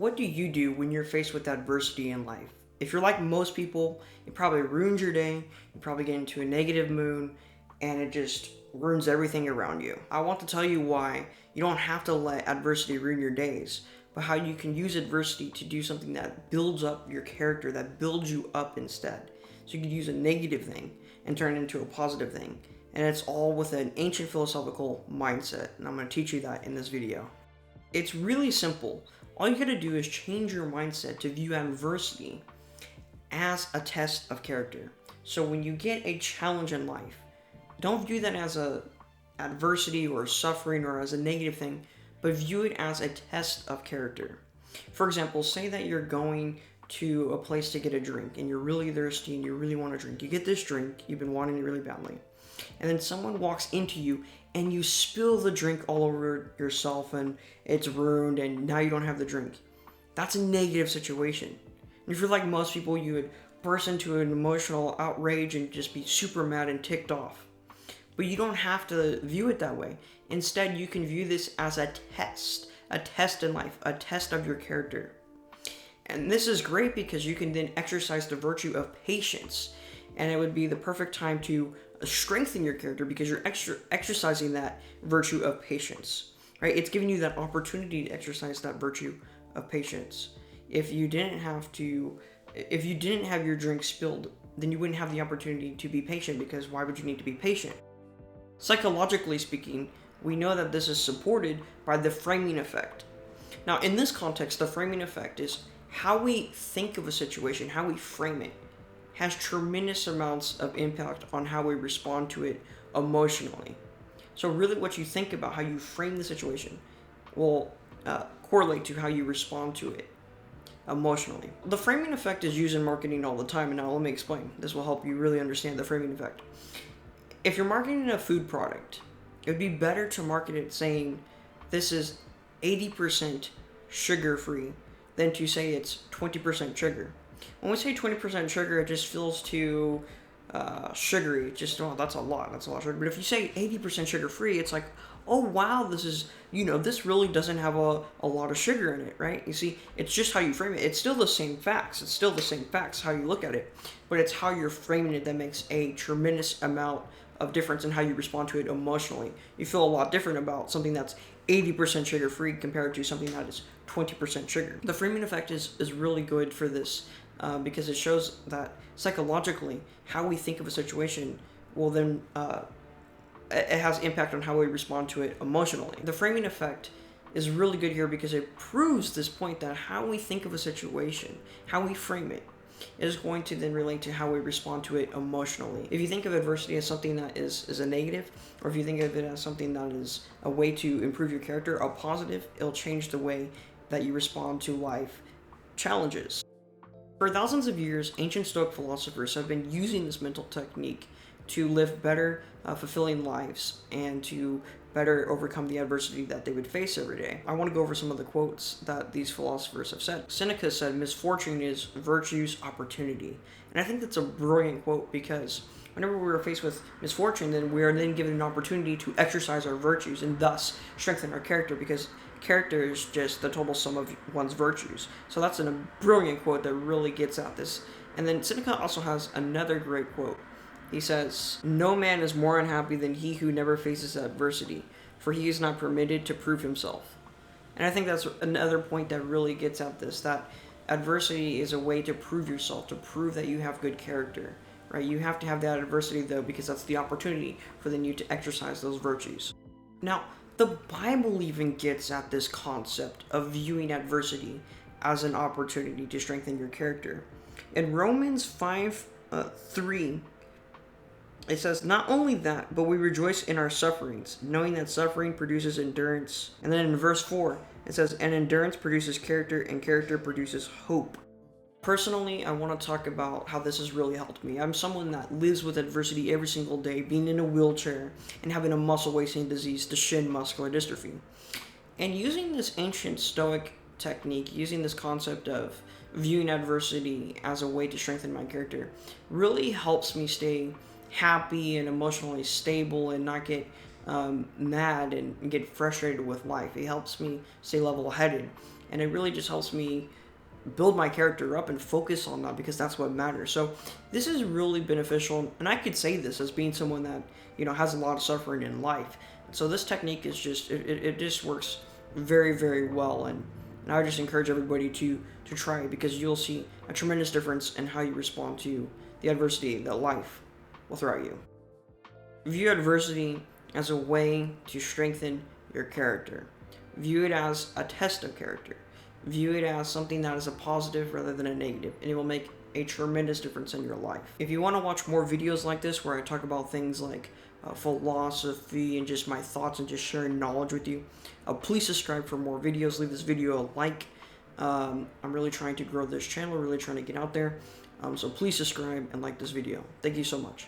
What do you do when you're faced with adversity in life? If you're like most people, it probably ruins your day, you probably get into a negative mood, and it just ruins everything around you. I want to tell you why you don't have to let adversity ruin your days, but how you can use adversity to do something that builds up your character, that builds you up instead. So you could use a negative thing and turn it into a positive thing. And it's all with an ancient philosophical mindset, and I'm going to teach you that in this video. It's really simple. All you gotta do is change your mindset to view adversity as a test of character. So when you get a challenge in life, don't view that as a adversity or suffering or as a negative thing, but view it as a test of character. For example, say that you're going to a place to get a drink and you're really thirsty and you really want to drink. You get this drink, you've been wanting it really badly, and then someone walks into you and you spill the drink all over yourself and it's ruined and now you don't have the drink. That's a negative situation. And if you're like most people, you would burst into an emotional outrage and just be super mad and ticked off. But you don't have to view it that way. Instead, you can view this as a test in life, a test of your character. And this is great because you can then exercise the virtue of patience. And it would be the perfect time to strengthen your character because you're exercising that virtue of patience, right? It's giving you that opportunity to exercise that virtue of patience. If you didn't have your drink spilled, then you wouldn't have the opportunity to be patient, because why would you need to be patient? Psychologically speaking, we know that this is supported by the framing effect. Now, in this context, the framing effect is how we think of a situation, how we frame it, has tremendous amounts of impact on how we respond to it emotionally. So really what you think about, how you frame the situation, will correlate to how you respond to it emotionally. The framing effect is used in marketing all the time, and now let me explain. This will help you really understand the framing effect. If you're marketing a food product, it would be better to market it saying this is 80% sugar-free than to say it's 20% sugar. When we say 20% sugar, it just feels too sugary. It's just, oh, that's a lot of sugar. But if you say 80% sugar-free, it's like, oh, wow, this really doesn't have a lot of sugar in it, right? You see, it's just how you frame it. It's still the same facts. It's still the same facts, how you look at it. But it's how you're framing it that makes a tremendous amount of difference in how you respond to it emotionally. You feel a lot different about something that's 80% sugar-free compared to something that is 20% sugar. The framing effect is really good for this because it shows that psychologically how we think of a situation will then it has impact on how we respond to it emotionally. The framing effect is really good here because it proves this point that how we think of a situation, how we frame it, is going to then relate to how we respond to it emotionally. If you think of adversity as something that is a negative, or if you think of it as something that is a way to improve your character, a positive, it'll change the way that you respond to life challenges. For thousands of years, ancient Stoic philosophers have been using this mental technique to live better, fulfilling lives and to better overcome the adversity that they would face every day. I want to go over some of the quotes that these philosophers have said. Seneca said, "Misfortune is virtue's opportunity." And I think that's a brilliant quote because whenever we are faced with misfortune, then we are then given an opportunity to exercise our virtues and thus strengthen our character, because character is just the total sum of one's virtues. So that's a brilliant quote that really gets at this. And then Seneca also has another great quote. He says, "No man is more unhappy than he who never faces adversity, for he is not permitted to prove himself." And I think that's another point that really gets at this, that adversity is a way to prove yourself, to prove that you have good character, right? You have to have that adversity, though, because that's the opportunity for then you to exercise those virtues. Now, the Bible even gets at this concept of viewing adversity as an opportunity to strengthen your character. In Romans 5:3, it says, "Not only that, but we rejoice in our sufferings, knowing that suffering produces endurance." And then in verse 4, it says, "And endurance produces character, and character produces hope." Personally, I want to talk about how this has really helped me. I'm someone that lives with adversity every single day, being in a wheelchair and having a muscle wasting disease, Duchenne muscular dystrophy. And using this ancient Stoic technique, using this concept of viewing adversity as a way to strengthen my character, really helps me stay happy and emotionally stable and not get mad and get frustrated with life. It helps me stay level-headed. and it really just helps me build my character up and focus on that, because that's what matters. So this is really beneficial, and I could say this as being someone that has a lot of suffering in life. So this technique is just it just works very, very well, and I would just encourage everybody to try it, because you'll see a tremendous difference in how you respond to the adversity that life will throw at you. View adversity as a way to strengthen your character. View it as a test of character. View it as something that is a positive rather than a negative, and it will make a tremendous difference in your life. If you want to watch more videos like this where I talk about things like philosophy and just my thoughts and just sharing knowledge with you, please subscribe for more videos. Leave this video a like. I'm really trying to grow this channel, really trying to get out there. So please subscribe and like this video. Thank you so much.